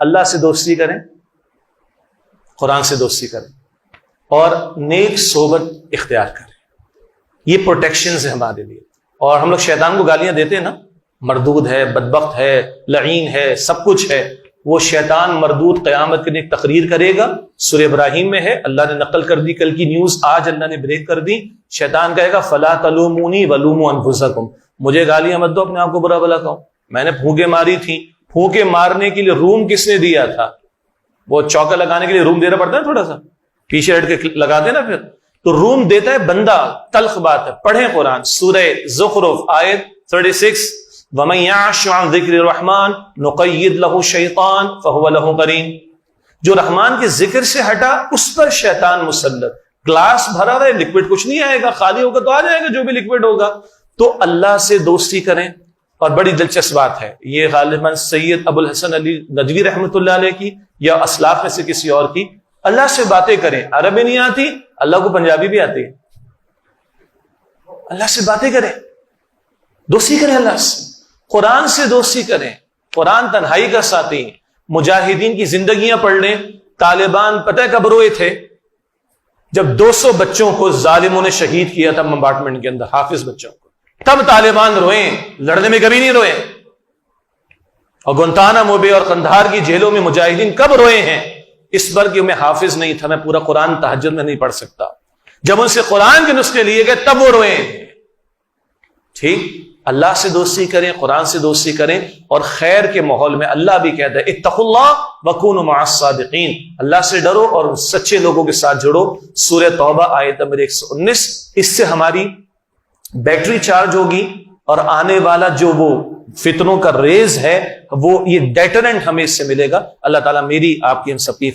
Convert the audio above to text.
اللہ سے دوستی کریں، قرآن سے دوستی کریں، اور نیک صحبت اختیار کریں. یہ پروٹیکشنز ہے ہمارے لیے. اور ہم لوگ شیطان کو گالیاں دیتے ہیں نا، مردود ہے، بدبخت ہے، لعین ہے، سب کچھ ہے. وہ شیطان مردود قیامت کے دن ایک تقریر کرے گا. سورہ ابراہیم میں ہے، اللہ نے نقل کر دی کل کی نیوز، آج اللہ نے بریک کر دی. شیطان کہے گا فلا تلومونی ولوموا انفسکم، مجھے گالیاں مت دو، اپنے آپ کو برا بھلا کہو. میں نے پھونکے ماری تھی. پھونکے مارنے کے لیے روم کس نے دیا تھا؟ وہ چوکا لگانے کے لیے روم دینا پڑتا ہے تھوڑا سا، پیچھے ہٹ کے لگاتے نا پھر، تو روم دیتا ہے بندہ. تلخ بات ہے. پڑھیں قرآن، سورہ زخرف آیت 36، وَمَن يَعْشُ عَن ذِكْرِ الرَّحْمَٰنِ نُقَيِّضْ لَهُ شَيْطَانٌ فَهُوَ لَهُ قَرِينٌ. جو رحمان کے ذکر سے ہٹا اس پر شیطان مسلط. گلاس بھرا رہے، لکوڈ کچھ نہیں آئے گا، خالی ہوگا تو آ جائے گا جو بھی لکوڈ ہوگا. تو اللہ سے دوستی کریں. اور بڑی دلچسپ بات ہے، یہ غالباً سید ابو الحسن علی ندوی رحمۃ اللہ علیہ کی یا اسلاف میں سے کسی اور کی. اللہ سے باتیں کریں. عربی نہیں آتی، اللہ کو پنجابی بھی آتی ہے. اللہ سے باتیں کریں، دوستی کریں اللہ سے. قرآن سے دوستی کریں. قرآن تنہائی کا ساتھی. مجاہدین کی زندگیاں پڑھ لیں. طالبان پتہ کب روئے تھے؟ جب 200 بچوں کو ظالموں نے شہید کیا تھا کمپارٹمنٹ کے اندر، حافظ بچوں کو. تب طالبان روئے، لڑنے میں کبھی نہیں روئے. اور گوانتانامو بے اور قندھار کی جیلوں میں مجاہدین کب روئے ہیں؟ اس پر کہ میں حافظ نہیں تھا، میں پورا قرآن تہجد میں نہیں پڑھ سکتا. جب ان سے قرآن کے نسخے لیے گئے تب وہ روئے. ٹھیک، اللہ سے دوستی کریں، قرآن سے دوستی کریں. اور خیر کے ماحول میں اللہ بھی کہتا ہے اتقوا اللہ وکونوا مع الصادقین، اللہ سے ڈرو اور سچے لوگوں کے ساتھ جڑو. سورہ توبہ آیت نمبر 119. اس سے ہماری بیٹری چارج ہوگی اور آنے والا جو وہ فتنوں کا ریز ہے وہ یہ ڈیٹرنٹ ہمیں اس سے ملے گا. اللہ تعالیٰ میری آپ کی ہم سب کی